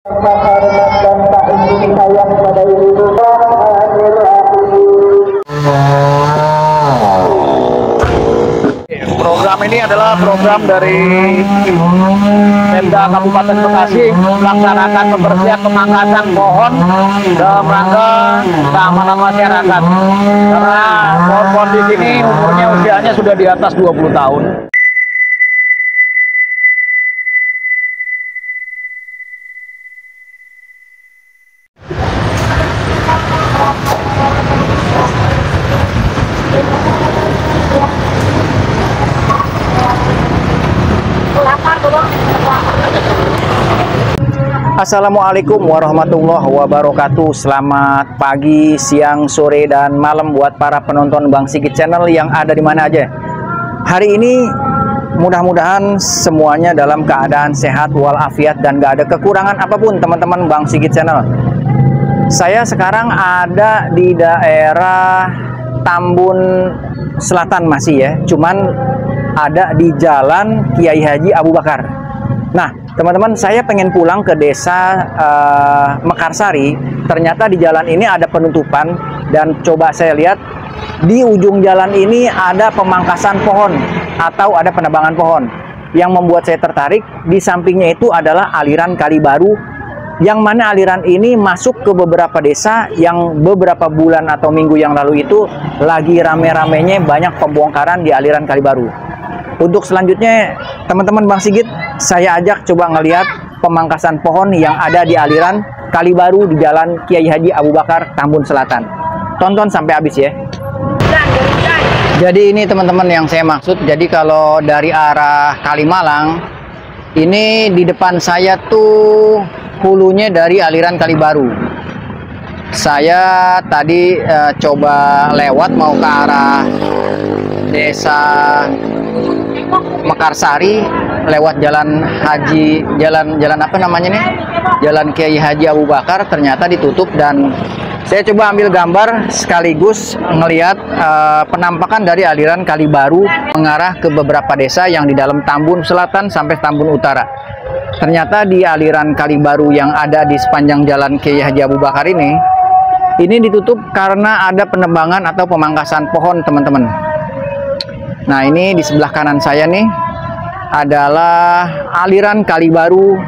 Hormat dan tak sayang pada ibu Program ini adalah program dari Pemda Kabupaten Bekasi melaksanakan pembersihan pemangkasan pohon dalam rangka keamanan masyarakat. Karena pohon-pohon di sini umurnya usianya sudah di atas 20 tahun. Assalamualaikum warahmatullahi wabarakatuh. Selamat pagi, siang, sore, dan malam buat para penonton Bang Sigit Channel yang ada di mana aja. Hari ini mudah-mudahan semuanya dalam keadaan sehat walafiat dan gak ada kekurangan apapun teman-teman Bang Sigit Channel. Saya sekarang ada di daerah Tambun Selatan masih ya, cuman ada di Jalan Kiai Haji Abu Bakar. Nah, teman-teman, saya pengen pulang ke desa Mekarsari. Ternyata di jalan ini ada penutupan dan coba saya lihat di ujung jalan ini ada pemangkasan pohon atau ada penebangan pohon. Yang membuat saya tertarik, di sampingnya itu adalah aliran kali baru, yang mana aliran ini masuk ke beberapa desa yang beberapa bulan atau minggu yang lalu itu lagi rame-ramenya banyak pembongkaran di aliran kali baru. Untuk selanjutnya, teman-teman Bang Sigit, saya ajak coba ngelihat pemangkasan pohon yang ada di aliran kali baru di Jalan Kiai Haji Abu Bakar, Tambun Selatan. Tonton sampai habis ya. Jadi ini teman-teman yang saya maksud. Jadi kalau dari arah Kalimalang, ini di depan saya tuh hulunya dari aliran kali baru. Saya tadi coba lewat mau ke arah desa Mekarsari lewat jalan apa namanya nih? Jalan Kiai Haji Abu Bakar, ternyata ditutup dan saya coba ambil gambar sekaligus ngelihat penampakan dari aliran kali baru mengarah ke beberapa desa yang di dalam Tambun Selatan sampai Tambun Utara. Ternyata di aliran kali baru yang ada di sepanjang jalan Kiai Haji Abu Bakar ini ditutup karena ada penebangan atau pemangkasan pohon, teman-teman. Nah, ini di sebelah kanan saya nih adalah aliran kali baru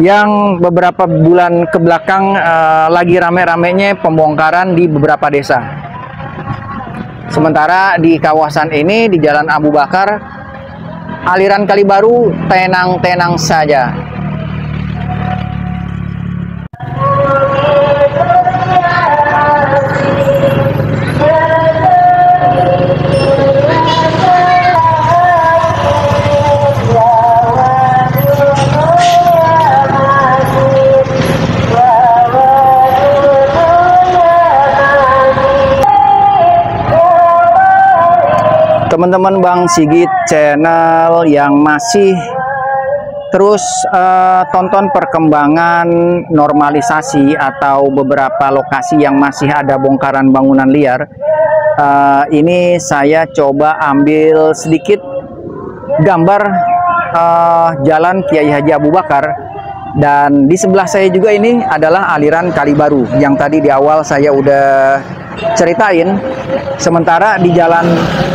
yang beberapa bulan ke belakang lagi rame-ramenya pembongkaran di beberapa desa. Sementara di kawasan ini di Jalan Abu Bakar, aliran kali baru tenang-tenang saja. Teman-teman Bang Sigit Channel yang masih terus tonton perkembangan normalisasi atau beberapa lokasi yang masih ada bongkaran bangunan liar, ini saya coba ambil sedikit gambar Jalan Kiai Haji Abu Bakar, dan di sebelah saya juga ini adalah aliran kali baru yang tadi di awal saya udah ceritain. Sementara di Jalan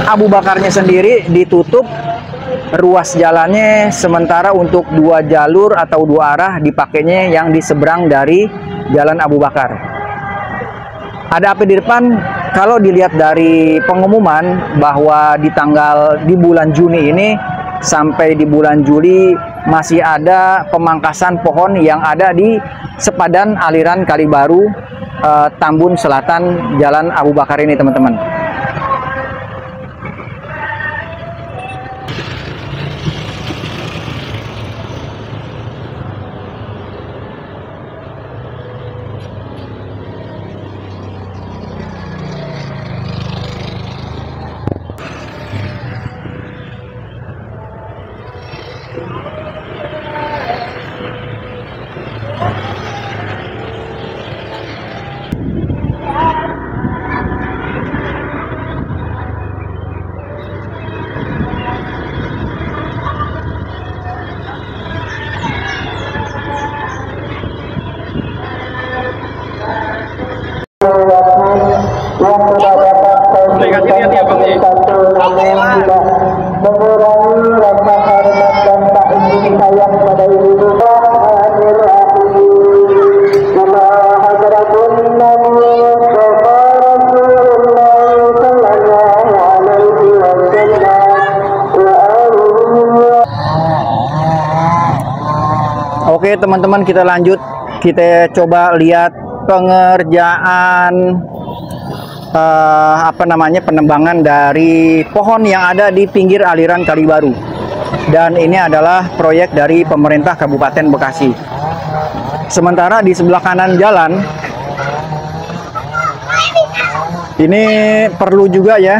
Abu Bakarnya sendiri ditutup ruas jalannya, sementara untuk dua jalur atau dua arah dipakainya yang di seberang dari Jalan Abu Bakar. Ada apa di depan? Kalau dilihat dari pengumuman bahwa di bulan Juni ini sampai di bulan Juli masih ada pemangkasan pohon yang ada di sepadan aliran kali baru Tambun Selatan Jalan Abu Bakar ini, teman-teman. Oke teman-teman, kita lanjut. Kita coba lihat pengerjaan penebangan dari pohon yang ada di pinggir aliran Kali Baru. Dan ini adalah proyek dari pemerintah Kabupaten Bekasi. Sementara di sebelah kanan jalan ini perlu juga ya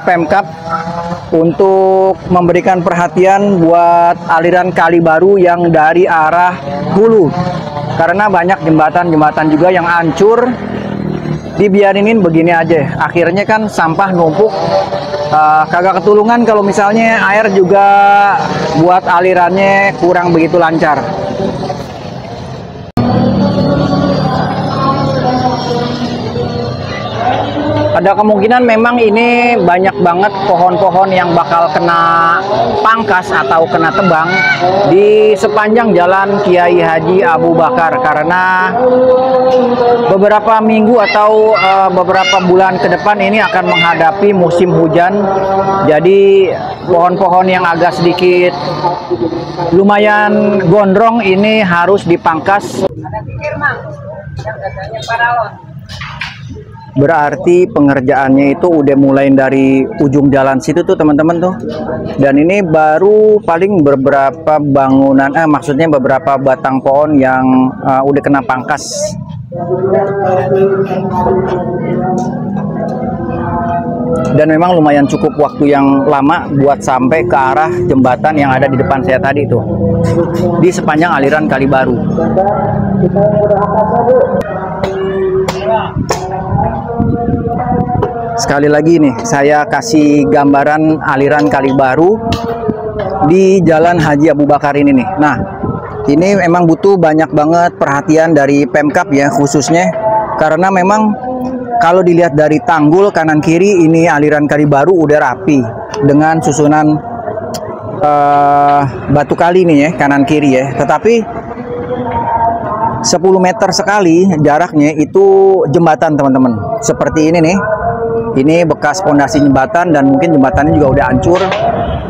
Pemkab untuk memberikan perhatian buat aliran Kali Baru yang dari arah hulu, karena banyak jembatan-jembatan juga yang hancur. Dibiarinin begini aja, akhirnya kan sampah numpuk, kagak ketulungan kalau misalnya air juga buat alirannya kurang begitu lancar. Ada kemungkinan memang ini banyak banget pohon-pohon yang bakal kena pangkas atau kena tebang di sepanjang jalan Kiai Haji Abu Bakar, karena beberapa minggu atau beberapa bulan ke depan ini akan menghadapi musim hujan. Jadi pohon-pohon yang agak sedikit lumayan gondrong ini harus dipangkas. Berarti pengerjaannya itu udah mulai dari ujung jalan situ tuh teman-teman tuh. Dan ini baru paling beberapa bangunan, maksudnya beberapa batang pohon yang udah kena pangkas. Dan memang lumayan cukup waktu yang lama buat sampai ke arah jembatan yang ada di depan saya tadi tuh, di sepanjang aliran Kali Baru. Sekali lagi nih, saya kasih gambaran aliran Kali Baru di Jalan Haji Abu Bakar ini nih. Nah, ini memang butuh banyak banget perhatian dari Pemkab ya khususnya, karena memang kalau dilihat dari tanggul kanan kiri ini aliran Kali Baru udah rapi dengan susunan batu kali nih ya kanan kiri ya. Tetapi 10 meter sekali jaraknya itu jembatan teman-teman. Seperti ini nih. Ini bekas pondasi jembatan dan mungkin jembatannya juga udah hancur.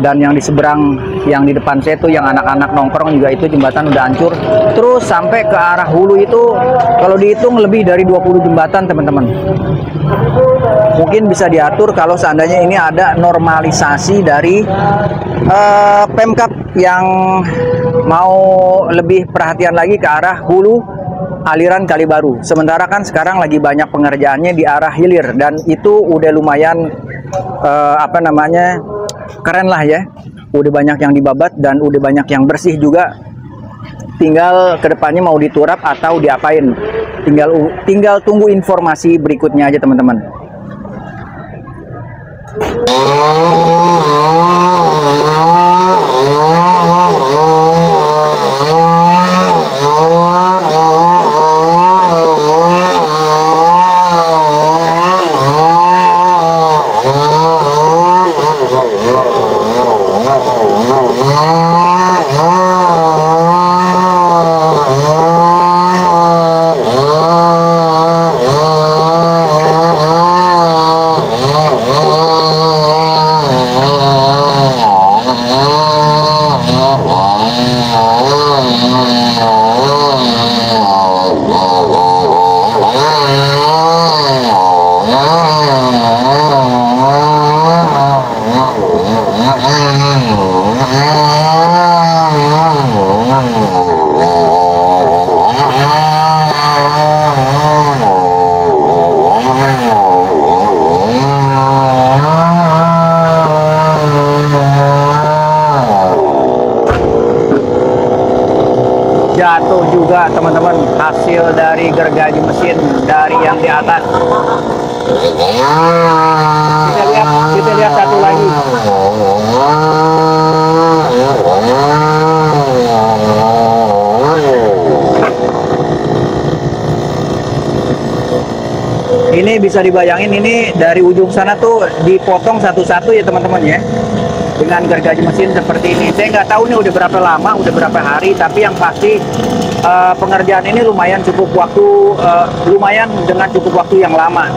Dan yang di seberang, yang di depan saya tuh yang anak-anak nongkrong juga itu jembatan udah hancur. Terus sampai ke arah hulu itu kalau dihitung lebih dari 20 jembatan teman-teman. Mungkin bisa diatur kalau seandainya ini ada normalisasi dari Pemkab yang mau lebih perhatian lagi ke arah hulu aliran Kali Baru. Sementara kan sekarang lagi banyak pengerjaannya di arah hilir dan itu udah lumayan keren lah ya. Udah banyak yang dibabat dan udah banyak yang bersih juga. Tinggal kedepannya mau diturap atau diapain. Tinggal tunggu informasi berikutnya aja teman-teman. Jatuh juga teman-teman hasil dari gergaji mesin dari yang di atas. Kita lihat satu lagi. Ini bisa dibayangin, ini dari ujung sana tuh dipotong satu-satu ya teman-teman ya, dengan gergaji mesin seperti ini. Saya nggak tahu nih udah berapa lama, udah berapa hari, tapi yang pasti pengerjaan ini lumayan dengan cukup waktu yang lama.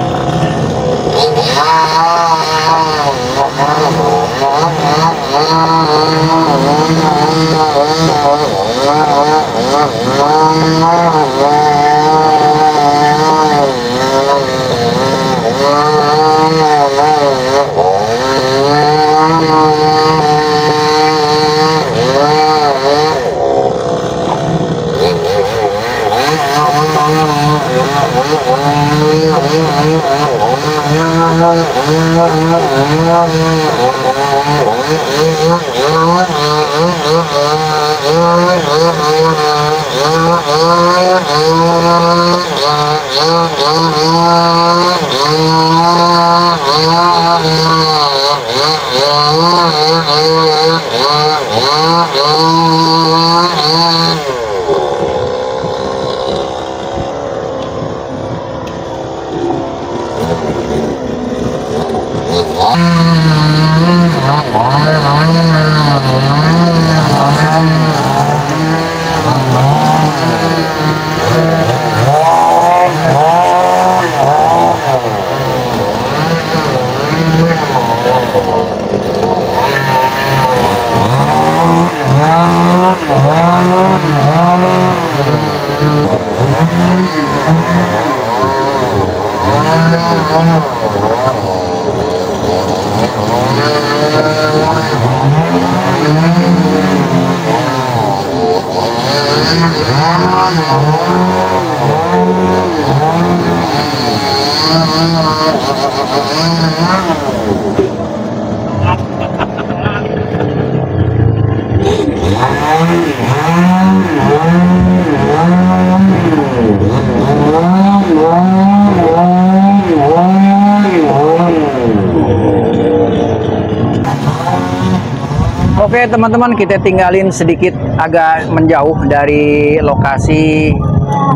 Oke teman-teman, kita tinggalin sedikit agak menjauh dari lokasi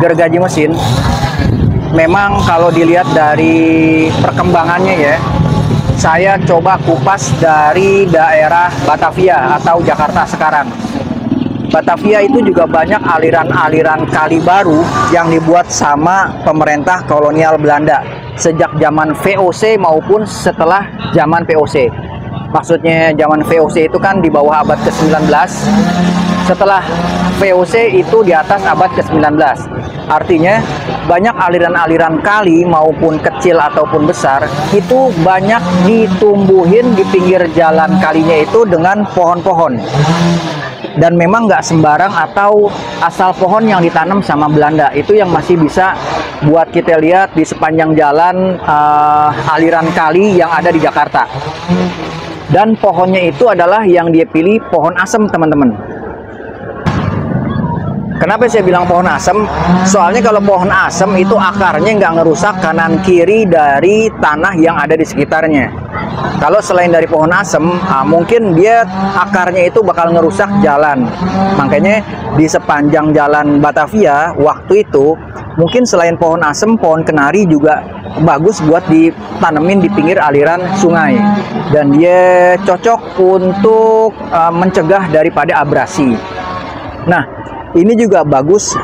gergaji mesin. Memang kalau dilihat dari perkembangannya ya, saya coba kupas dari daerah Batavia atau Jakarta sekarang. Batavia itu juga banyak aliran-aliran kali baru yang dibuat sama pemerintah kolonial Belanda sejak zaman VOC maupun setelah zaman POC. Maksudnya zaman VOC itu kan di bawah abad ke-19, setelah VOC itu di atas abad ke-19. Artinya banyak aliran-aliran kali maupun kecil ataupun besar itu banyak ditumbuhin di pinggir jalan kalinya itu dengan pohon-pohon. Dan memang nggak sembarang atau asal pohon yang ditanam sama Belanda, itu yang masih bisa buat kita lihat di sepanjang jalan aliran kali yang ada di Jakarta. Dan pohonnya itu adalah yang dia pilih pohon asem teman-teman. Kenapa saya bilang pohon asem? Soalnya kalau pohon asem itu akarnya nggak ngerusak kanan kiri dari tanah yang ada di sekitarnya. Kalau selain dari pohon asem, mungkin dia akarnya itu bakal ngerusak jalan. Makanya di sepanjang jalan Batavia waktu itu, mungkin selain pohon asem, pohon kenari juga bagus buat ditanemin di pinggir aliran sungai. Dan dia cocok untuk mencegah daripada abrasi. Nah, ini juga bagus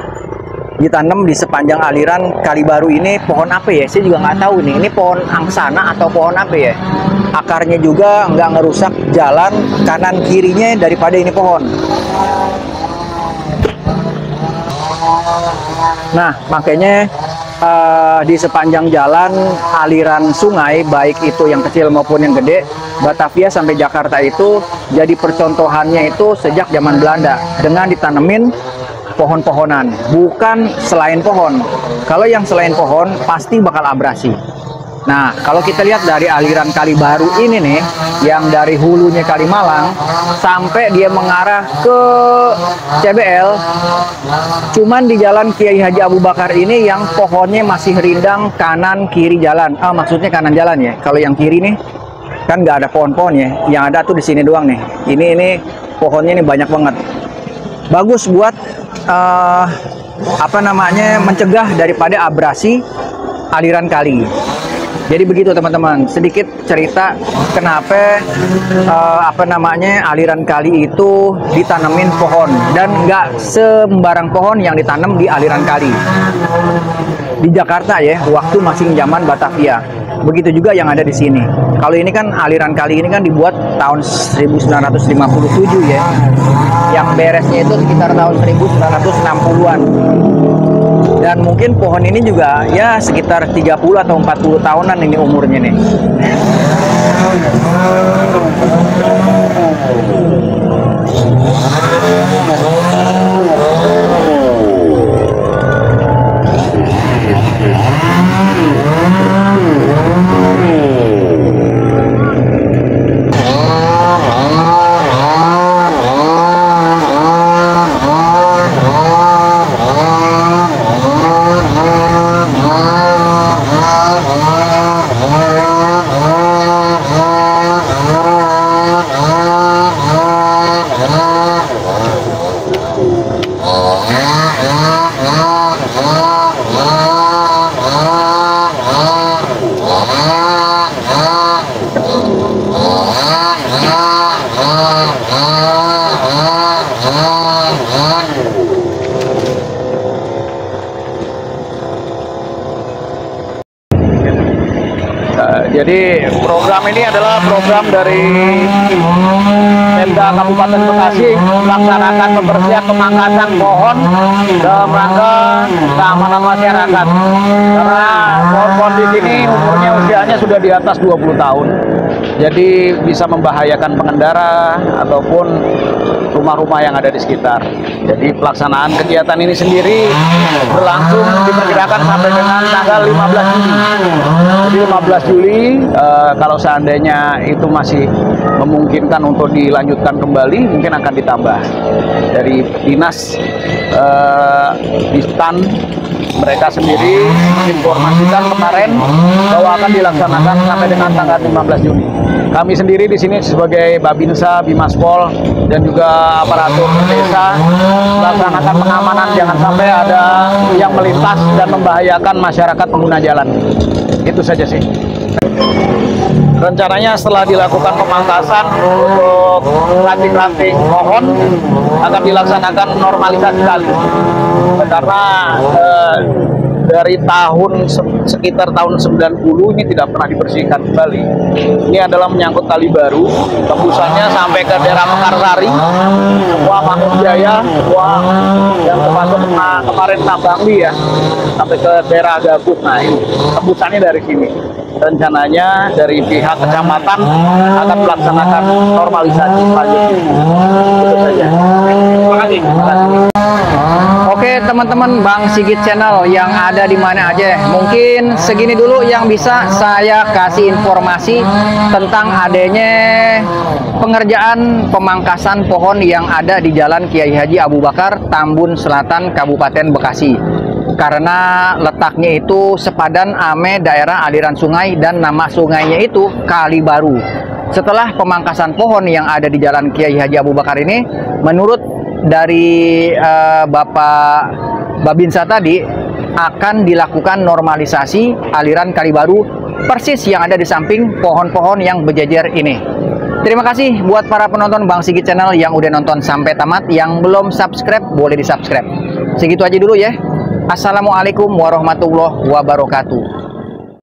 ditanam di sepanjang aliran kali baru ini. Pohon apa ya? Saya juga nggak tahu nih. Ini pohon angsana atau pohon apa ya? Akarnya juga nggak ngerusak jalan kanan kirinya daripada ini pohon. Nah, makanya di sepanjang jalan aliran sungai, baik itu yang kecil maupun yang gede, Batavia sampai Jakarta itu jadi percontohannya itu sejak zaman Belanda dengan ditanemin pohon-pohonan, bukan selain pohon. Kalau yang selain pohon pasti bakal abrasi. Nah, kalau kita lihat dari aliran kali baru ini nih, yang dari hulunya Kalimalang sampai dia mengarah ke CBL, cuman di jalan Kiai Haji Abu Bakar ini yang pohonnya masih rindang kanan kiri jalan. Maksudnya kanan jalan ya. Kalau yang kiri nih kan nggak ada pohon-pohonnya, yang ada tuh di sini doang nih. Ini pohonnya ini banyak banget. Bagus buat mencegah daripada abrasi aliran kali. Jadi begitu teman-teman, sedikit cerita kenapa aliran kali itu ditanemin pohon, dan nggak sembarang pohon yang ditanam di aliran kali. Di Jakarta ya, waktu masih zaman Batavia. Begitu juga yang ada di sini. Kalau ini kan aliran kali ini kan dibuat tahun 1957 ya. Yang beresnya itu sekitar tahun 1960-an. Dan mungkin pohon ini juga ya sekitar 30 atau 40 tahunan ini umurnya nih. Jadi program ini adalah program dari Pemda Kabupaten Bekasi melaksanakan pembersihan pemangkasan pohon dalam rangka keamanan masyarakat. Karena pohon-pohon di sini umurnya usianya sudah di atas 20 tahun. Jadi bisa membahayakan pengendara ataupun rumah-rumah yang ada di sekitar. Jadi pelaksanaan kegiatan ini sendiri berlangsung diperkirakan sampai dengan tanggal 15 Juli. Jadi 15 Juli kalau seandainya itu masih memungkinkan untuk dilanjutkan kembali, mungkin akan ditambah. Dari dinas di stand mereka sendiri informasikan kemarin bahwa akan dilaksanakan sampai dengan tanggal 15 Juni. Kami sendiri di sini sebagai Babinsa, Bimaspol, dan juga aparatur desa melaksanakan pengamanan jangan sampai ada yang melintas dan membahayakan masyarakat pengguna jalan. Itu saja sih. Rencananya setelah dilakukan pemangkasan untuk ranting-ranting pohon akan dilaksanakan normalisasi kali. Karena dari sekitar tahun 90 ini tidak pernah dibersihkan kembali. Ini adalah menyangkut kali baru, tembusannya sampai ke daerah Mekarsari, semua Mangun Jaya, semua yang termasuk kemarin Tambangli ya, sampai ke daerah Gabus. Nah ini tembusannya dari sini. Rencananya dari pihak kecamatan akan melaksanakan normalisasi selanjutnya. Itu saja. Terima kasih. Oke teman-teman Bang Sigit Channel yang ada di mana aja, mungkin segini dulu yang bisa saya kasih informasi tentang adanya pengerjaan pemangkasan pohon yang ada di Jalan Kiai Haji Abu Bakar, Tambun Selatan, Kabupaten Bekasi. Karena letaknya itu sepadan ame daerah aliran sungai dan nama sungainya itu Kali Baru. Setelah pemangkasan pohon yang ada di Jalan Kiai Haji Abu Bakar ini, menurut dari Bapak Babinsa tadi, akan dilakukan normalisasi aliran Kali Baru persis yang ada di samping pohon-pohon yang berjejer ini. Terima kasih buat para penonton Bang Sigit Channel yang udah nonton sampai tamat. Yang belum subscribe boleh di subscribe. Segitu aja dulu ya. Assalamualaikum warahmatullahi wabarakatuh.